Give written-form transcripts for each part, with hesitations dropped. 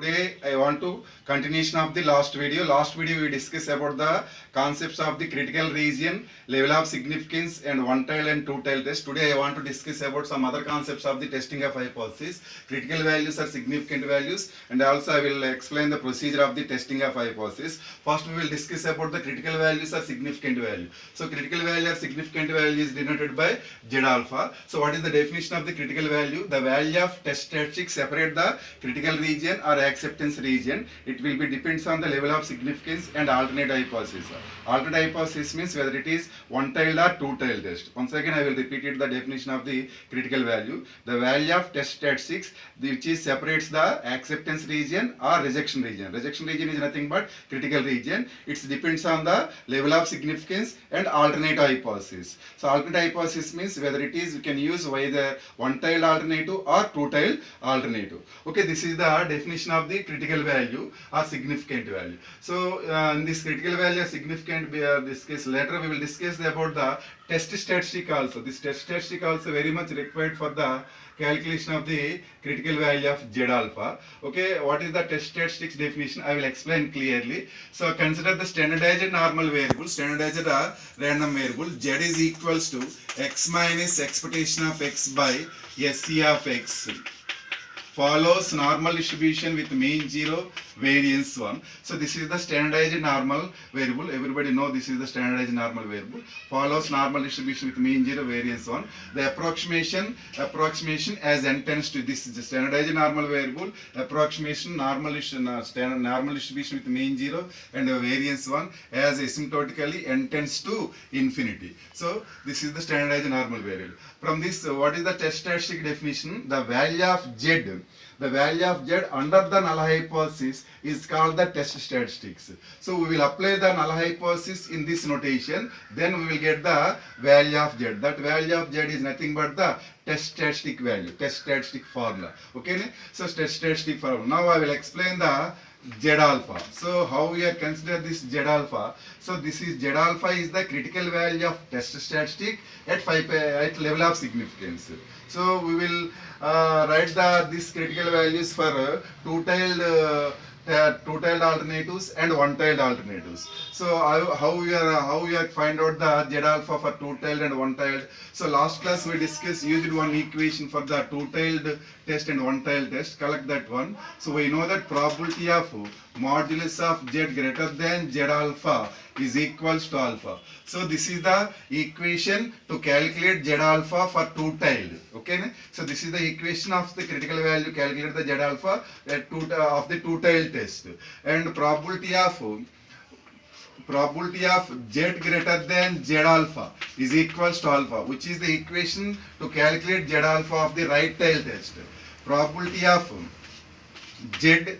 Today I want to continuation of the last video. Last video we discussed about the concepts of the critical region, level of significance and one tail and two tail test. Today I want to discuss about some other concepts of the testing of hypothesis. Critical values are significant values, and also I will explain the procedure of the testing of hypothesis. First we will discuss about the critical values or significant value. So critical value or significant value is denoted by Z alpha. So what is the definition of the critical value? The value of test statistics separate the critical region or acceptance region. It will be depends on the level of significance and alternate hypothesis. Alternate hypothesis means whether it is one-tailed or two-tailed test. Once again I will repeat it, the definition of the critical value. The value of test statistics which is separates the acceptance region or rejection region. Rejection region is nothing but critical region. It depends on the level of significance and alternate hypothesis. So alternate hypothesis means whether it is you can use either one-tailed alternative or two-tailed alternative. Okay, this is the definition of the critical value or significant value. So in this critical value or significant discuss later we will discuss about the test statistic also. This test statistic also very much required for the calculation of the critical value of Z alpha. Okay, what is the test statistics definition? I will explain clearly. So consider the standardized normal variable, standardized random variable. Z is equals to x minus expectation of x by SC of x. Follows normal distribution with mean 0, variance 1. So this is the standardized normal variable. Everybody know this is the standardized normal variable. Follows normal distribution with mean 0, variance 1. The approximation as n tends to, this is the standardized normal variable. Approximation normal distribution with mean 0 and variance 1 as asymptotically n tends to infinity. So this is the standardized normal variable. From this, what is the test statistic definition? The value of Z. The value of Z under the null hypothesis is called the test statistics. So we will apply the null hypothesis in this notation, then we will get the value of Z. That value of Z is nothing but the test statistic value, test statistic formula. Okay, so test statistic formula. Now I will explain the Z alpha. So how we are consider this Z alpha? So this is Z alpha is the critical value of test statistic at level of significance. So we will write this critical values for two-tailed alternatives and one-tailed alternatives. So how we are find out the Z alpha for two-tailed and one-tailed. So last class we discussed used one equation for the two-tailed test and one-tailed test. Collect that one. So we know that probability of modulus of Z greater than Z alpha is equals to alpha. So this is the equation to calculate Z alpha for two-tailed. Okay, so this is the equation of the critical value calculate the Z alpha of the two-tailed test, and probability of Z greater than Z alpha is equals to alpha, which is the equation to calculate Z alpha of the right tail test. Probability of Z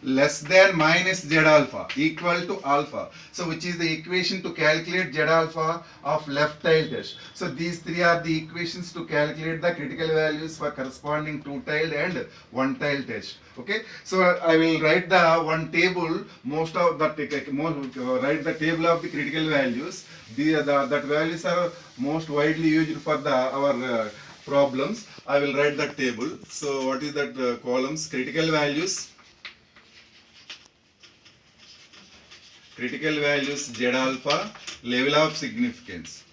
less than minus Z alpha equal to alpha. So which is the equation to calculate Z alpha of left tail test. So these three are the equations to calculate the critical values for corresponding two-tailed and one-tailed test. Okay, so I will write the one table, write the table of the critical values. That values are most widely used for our problems. I will write that table. So what is that columns? Critical values Z alpha, level of significance.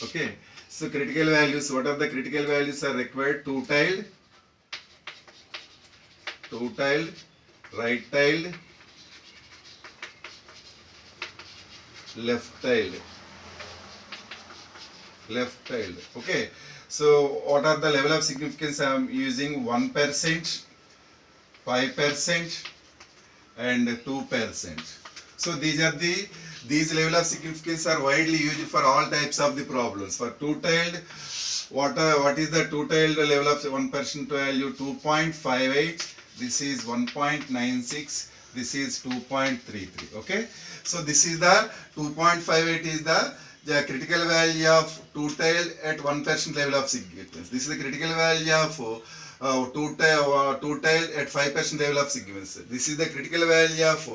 Okay, so critical values, what are the critical values are required? Two-tailed, right-tailed, left-tailed. Okay, so what are the level of significance? I am using 1%, 5% and 2%. So these level of significance are widely used for all types of the problems. For two-tailed, what is the two-tailed level of 1% value? 2.58. This is 1.96. This is 2.33. Okay, so this is the 2.58 is the critical value of two-tailed at 1% level of significance. This is the critical value of two-tailed at 5% level of significance. This is the critical value of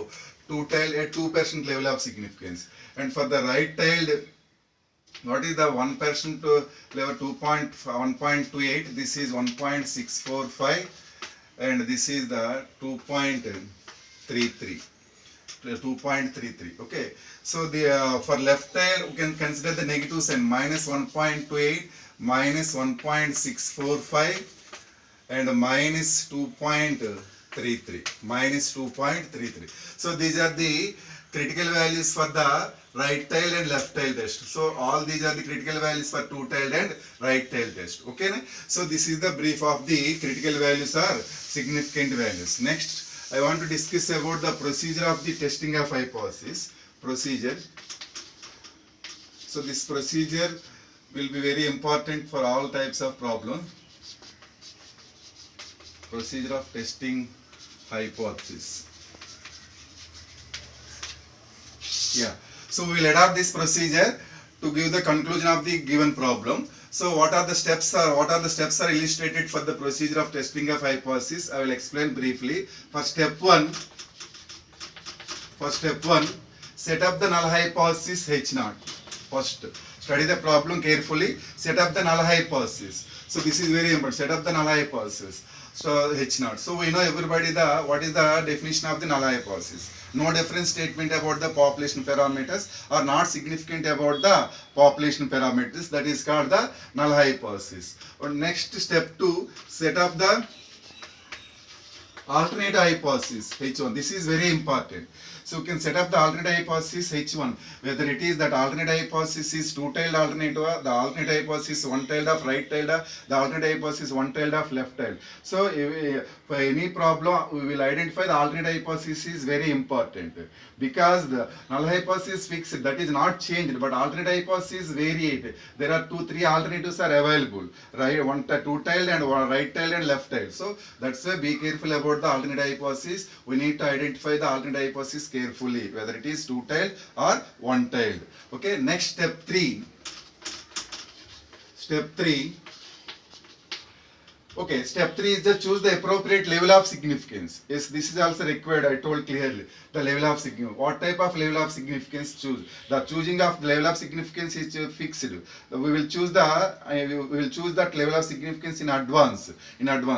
two-tailed at 2% level of significance. And for the right-tailed What is the 1% to level 1.28? This is 1.645 and this is the 2.33. 2.33. Okay, so the for left tail we can consider the negative sign, minus 1.28, minus 1.645 and minus 2.33, minus 2.33. So these are the critical values for the right tail and left tail test. So all these are the critical values for two tailed and right tail test. Okay, so this is the brief of the critical values or significant values. Next I want to discuss about the procedure of the testing of hypothesis. Procedure. So this procedure will be very important for all types of problem. Procedure of testing hypothesis. Yeah. So we will adopt this procedure to give the conclusion of the given problem. So what are the steps are illustrated for the procedure of testing of hypothesis? I will explain briefly. For step 1, set up the null hypothesis H0. First, study the problem carefully, set up the null hypothesis. So this is very important, set up the null hypothesis. So H0. So we know everybody what is the definition of the null hypothesis. No different statement about the population parameters or not significant about the population parameters. That is called the null hypothesis. Next step 2, set up the alternate hypothesis H1. This is very important. So you can set up the alternate hypothesis H1, whether it is that alternate hypothesis is two-tailed alternate, the alternate hypothesis one-tailed of right-tailed, the alternate hypothesis one-tailed of left-tailed. So for any problem, we will identify the alternate hypothesis is very important because the null hypothesis fixed, that is not changed, but alternate hypothesis variate. There are 2-3 alternatives are available, right? One two-tailed and one right-tailed and left-tailed. So that's why be careful about the alternate hypothesis. We need to identify the alternate hypothesis carefully, whether it is two-tailed or one-tailed. Okay, next step 3. Okay, step 3 is just choose the appropriate level of significance. Yes, this is also required, I told clearly. The level of significance. What type of level of significance choose? The choosing of the level of significance is fixed. We will choose that level of significance in advance.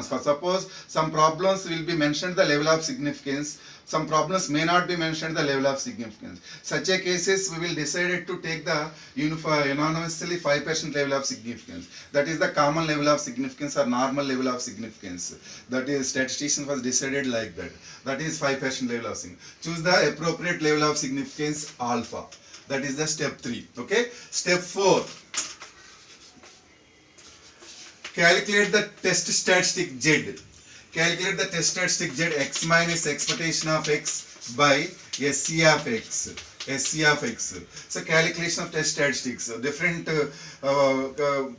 For suppose some problems will be mentioned the level of significance. Some problems may not be mentioned the level of significance. Such a cases we will decide to take the unanimously 5% level of significance. That is the common level of significance or normal level of significance. That is statistician was decided like that. That is 5% level of significance. Choose the appropriate level of significance alpha. That is the step 3. Okay. Step 4. Calculate the test statistic Z. Calculate the test statistic Z, x minus expectation of x by SC of x. So calculation of test statistics. Different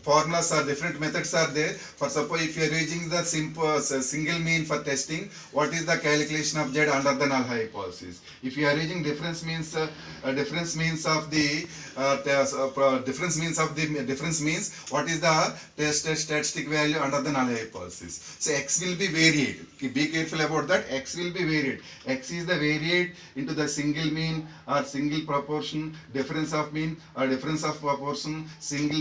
formulas or different methods are there. For suppose if you are using the single mean for testing, what is the calculation of Z under the null hypothesis? If you are using difference means what is the test statistic value under the null hypothesis? So x will be varied. Be careful about that. X will be varied. X is the varied into the single mean or single proportion, difference of mean or difference of proportion, single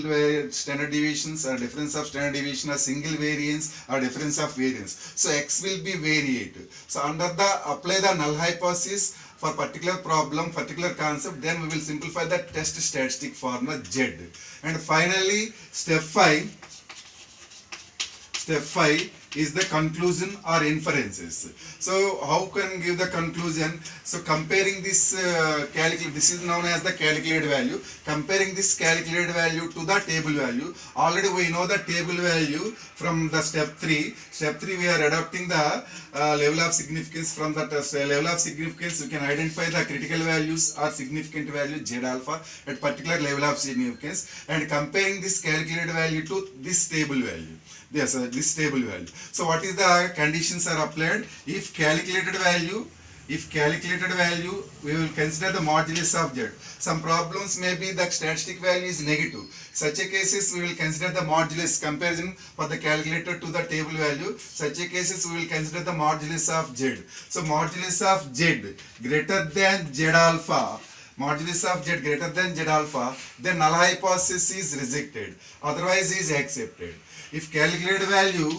standard deviations or difference of standard deviation or single variance or difference of variance. So x will be varied. So apply the null hypothesis for particular problem, particular concept, then we will simplify the test statistic formula Z. And finally, step 5 is the conclusion or inferences. So how can give the conclusion? So comparing this this is known as the calculated value. Comparing this calculated value to the table value. Already we know the table value from the step 3. Step 3 we are adopting the level of significance. From that level of significance you can identify the critical values or significant value Z alpha at particular level of significance, and comparing this calculated value to this table value. Yes, this table value. So what is the conditions are applied? If calculated value, we will consider the modulus of Z. Some problems may be the statistic value is negative. Such a cases we will consider the modulus comparison for the calculator to the table value. Such a cases we will consider the modulus of Z. So modulus of Z greater than Z alpha. modulus of Z greater than Z alpha, then null hypothesis is rejected, otherwise is accepted. If calculated value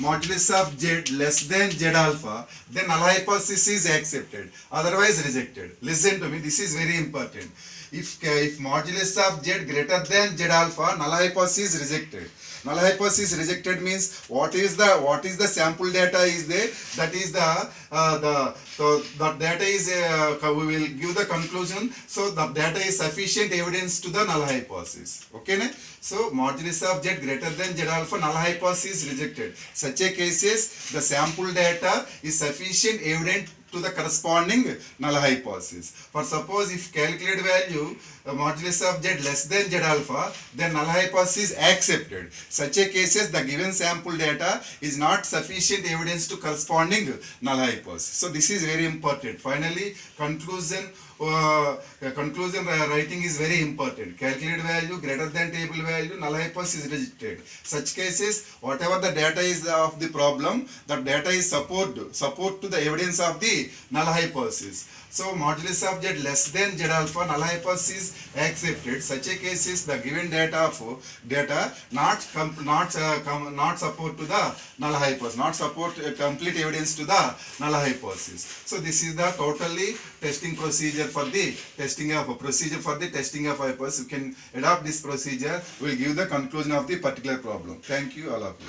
modulus of Z less than Z alpha, then null hypothesis is accepted, otherwise rejected. Listen to me, this is very important. If modulus of Z greater than Z alpha, null hypothesis is rejected. Null hypothesis rejected means what is the sample data is there, that is the data is we will give the conclusion, so the data is sufficient evidence to the null hypothesis. Okay ne? So modulus of Z greater than Z alpha, null hypothesis is rejected. Such a cases the sample data is sufficient evidence to the corresponding null hypothesis. For suppose if calculated value modulus of Z less than Z alpha, then null hypothesis accepted. Such a cases the given sample data is not sufficient evidence to corresponding null hypothesis. So this is very important. Finally, conclusion writing is very important. Calculated value greater than table value, null hypothesis is rejected. Such cases, whatever the data is of the problem, that data is support to the evidence of the null hypothesis. So modulus of Z less than Z alpha, null hypothesis accepted. Such a cases the given data not support to the null hypothesis, not support complete evidence to the null hypothesis. So this is the totally testing procedure for the testing of hypothesis. You can adopt this procedure, will give the conclusion of the particular problem. Thank you all of you.